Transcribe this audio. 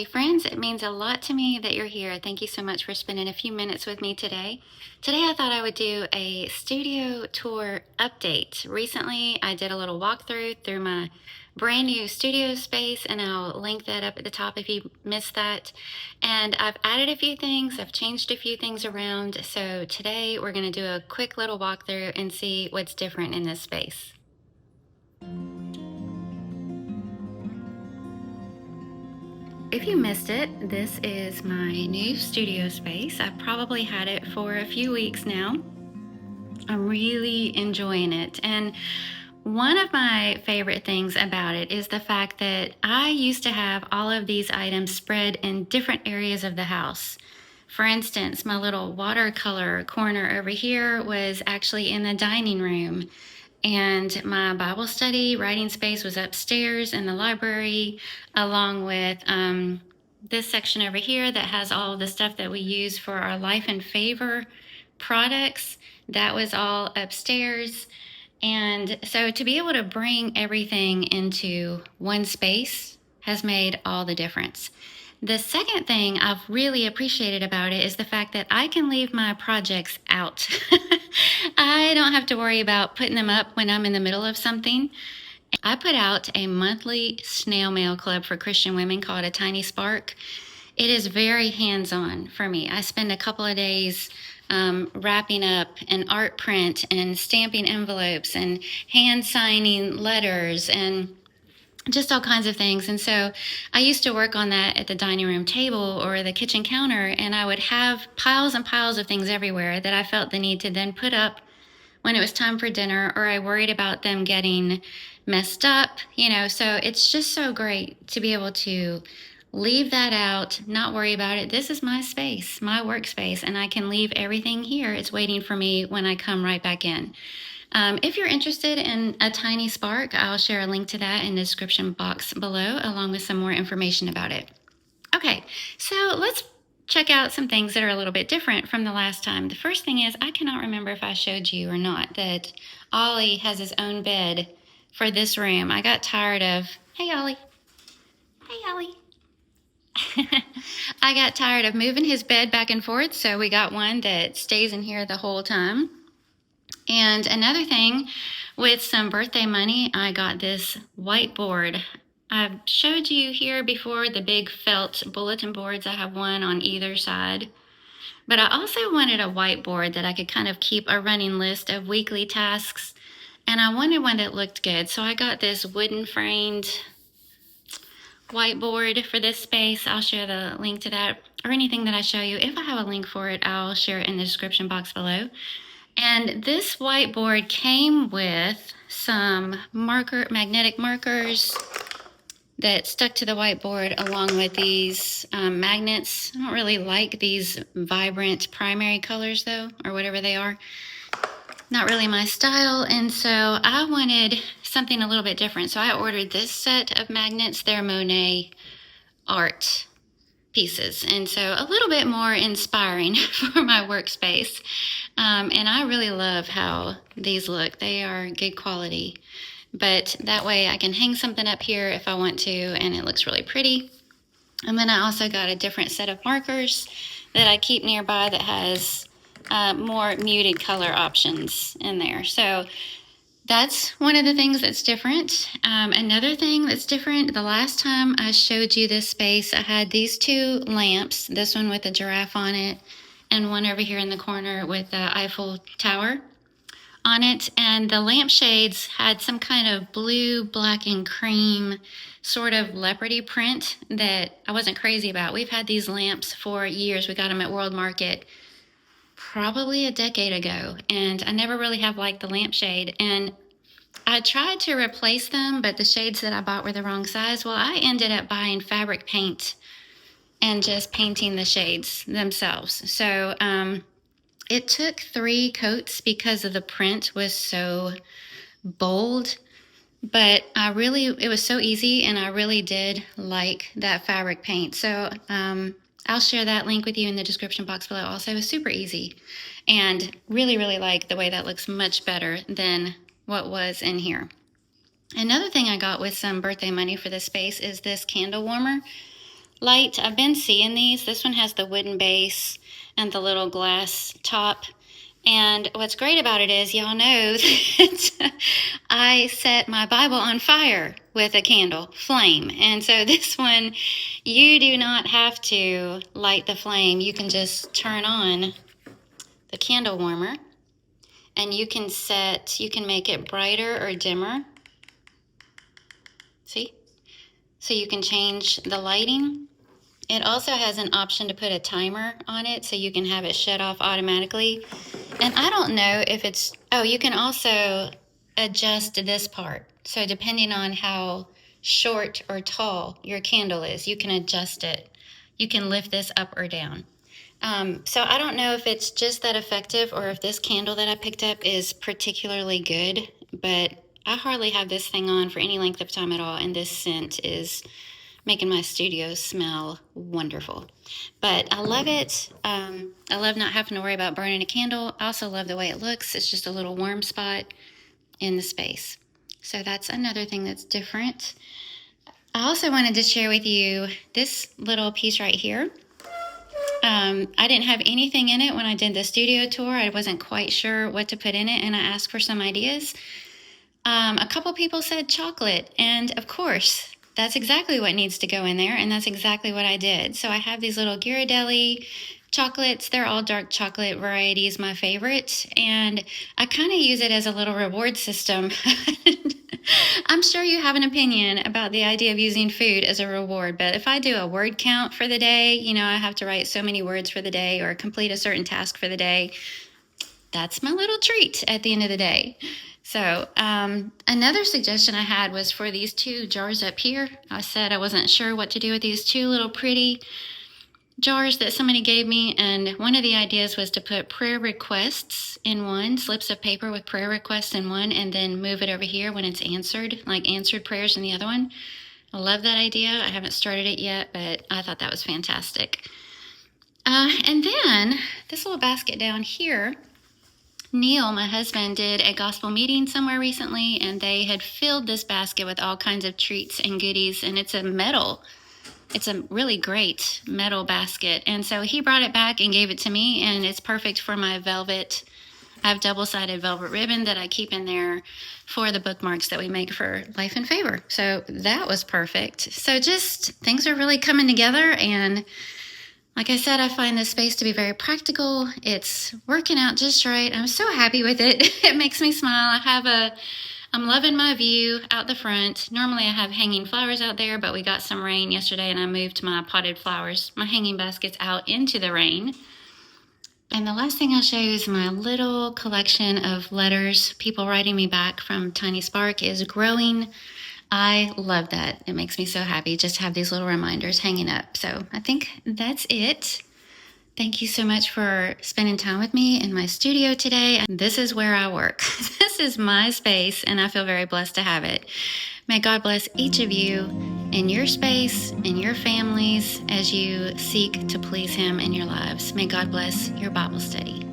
Hey friends, it means a lot to me that you're here. Thank you so much for spending a few minutes with me today. Today I thought I would do a studio tour update. Recently I did a little walkthrough through my brand new studio space, and I'll link that up at the top if you missed that. And I've added a few things, I've changed a few things around. So today we're going to do a quick little walkthrough and see what's different in this space. If you missed it, this is my new studio space. I've probably had it for a few weeks now. I'm really enjoying it. And one of my favorite things about it is the fact that I used to have all of these items spread in different areas of the house. For instance, my little watercolor corner over here was actually in the dining room. And my Bible study writing space was upstairs in the library, along with this section over here that has all of the stuff that we use for our Life and Favor products. That was all upstairs. And so to be able to bring everything into one space has made all the difference. The second thing I've really appreciated about it is the fact that I can leave my projects out. I don't have to worry about putting them up when I'm in the middle of something. I put out a monthly snail mail club for Christian women called A Tiny Spark. It is very hands-on for me. I spend a couple of days wrapping up an art print and stamping envelopes and hand signing letters and just all kinds of things. And so I used to work on that at the dining room table or the kitchen counter, and I would have piles and piles of things everywhere that I felt the need to then put up when it was time for dinner, or I worried about them getting messed up, so it's just so great to be able to leave that out, not worry about it. This is my space, my workspace, and I can leave everything here. It's waiting for me when I come right back in. If you're interested in A Tiny Spark, I'll share a link to that in the description box below, along with some more information about it. Okay, so let's check out some things that are a little bit different from the last time. The first thing is, I cannot remember if I showed you or not that Ollie has his own bed for this room. I got tired of, hey Ollie, I got tired of moving his bed back and forth, so we got one that stays in here the whole time. And another thing, with some birthday money, I got this whiteboard. I've showed you here before the big felt bulletin boards. I have one on either side. But I also wanted a whiteboard that I could kind of keep a running list of weekly tasks. And I wanted one that looked good. So I got this wooden framed whiteboard for this space. I'll share the link to that, or anything that I show you. If I have a link for it, I'll share it in the description box below. And this whiteboard came with some magnetic markers that stuck to the whiteboard, along with these magnets. I don't really like these vibrant primary colors though, or whatever they are. Not really my style, and so I wanted something a little bit different. So I ordered this set of magnets. They're Monet art pieces, and so a little bit more inspiring for my workspace. And I really love how these look. They are good quality, but that way I can hang something up here if I want to, and it looks really pretty. And then I also got a different set of markers that I keep nearby that has more muted color options in there. So that's one of the things that's different. Another thing that's different, the last time I showed you this space, I had these two lamps, this one with a giraffe on it, and one over here in the corner with the Eiffel Tower on it. And the lampshades had some kind of blue, black, and cream sort of leopardy print that I wasn't crazy about. We've had these lamps for years. We got them at World Market probably a decade ago, and I never really have liked the lampshade. And I tried to replace them, but the shades that I bought were the wrong size. Well, I ended up buying fabric paint and just painting the shades themselves. So it took 3 coats because of the print was so bold, but it was so easy, and I really did like that fabric paint. So I'll share that link with you in the description box below also. It was super easy, and really, really like the way that looks much better than what was in here. Another thing I got with some birthday money for this space is this candle warmer. light. I've been seeing these. This one has the wooden base and the little glass top. And what's great about it is, y'all know that I set my Bible on fire with a candle flame. And so this one, you do not have to light the flame. You can just turn on the candle warmer, and you can make it brighter or dimmer. See? So you can change the lighting. It also has an option to put a timer on it so you can have it shut off automatically. And I don't know if it's, oh, you can also adjust this part. So depending on how short or tall your candle is, you can adjust it. You can lift this up or down. So I don't know if it's just that effective or if this candle that I picked up is particularly good, but I hardly have this thing on for any length of time at all, and this scent is making my studio smell wonderful. But I love it. I love not having to worry about burning a candle. I also love the way it looks. It's just a little warm spot in the space. So that's another thing that's different. I also wanted to share with you this little piece right here. I didn't have anything in it when I did the studio tour. I wasn't quite sure what to put in it, and I asked for some ideas. A couple people said chocolate, and of course, that's exactly what needs to go in there, and that's exactly what I did. So I have these little Ghirardelli chocolates. They're all dark chocolate varieties, my favorite, and I kind of use it as a little reward system. I'm sure you have an opinion about the idea of using food as a reward, but if I do a word count for the day, I have to write so many words for the day or complete a certain task for the day. That's my little treat at the end of the day. So another suggestion I had was for these two jars up here. I said I wasn't sure what to do with these two little pretty jars that somebody gave me, and one of the ideas was to put prayer requests in one, slips of paper with prayer requests in one, and then move it over here when it's answered, like answered prayers in the other one. I love that idea. I haven't started it yet, but I thought that was fantastic. And then this little basket down here, Neil, my husband, did a gospel meeting somewhere recently, and they had filled this basket with all kinds of treats and goodies, and it's a really great metal basket. And so he brought it back and gave it to me, and it's perfect for my velvet. I have double-sided velvet ribbon that I keep in there for the bookmarks that we make for Life in Favor. So that was perfect. So just things are really coming together, and like I said, I find this space to be very practical. It's working out just right. I'm so happy with it. It makes me smile. I'm loving my view out the front. Normally I have hanging flowers out there, but we got some rain yesterday and I moved my potted flowers, my hanging baskets out into the rain. And the last thing I'll show you is my little collection of letters. People writing me back from Tiny Spark is growing. I love that. It makes me so happy just to have these little reminders hanging up. So I think that's it. Thank you so much for spending time with me in my studio today. This is where I work. This is my space, and I feel very blessed to have it. May God bless each of you in your space, in your families, as you seek to please Him in your lives. May God bless your Bible study.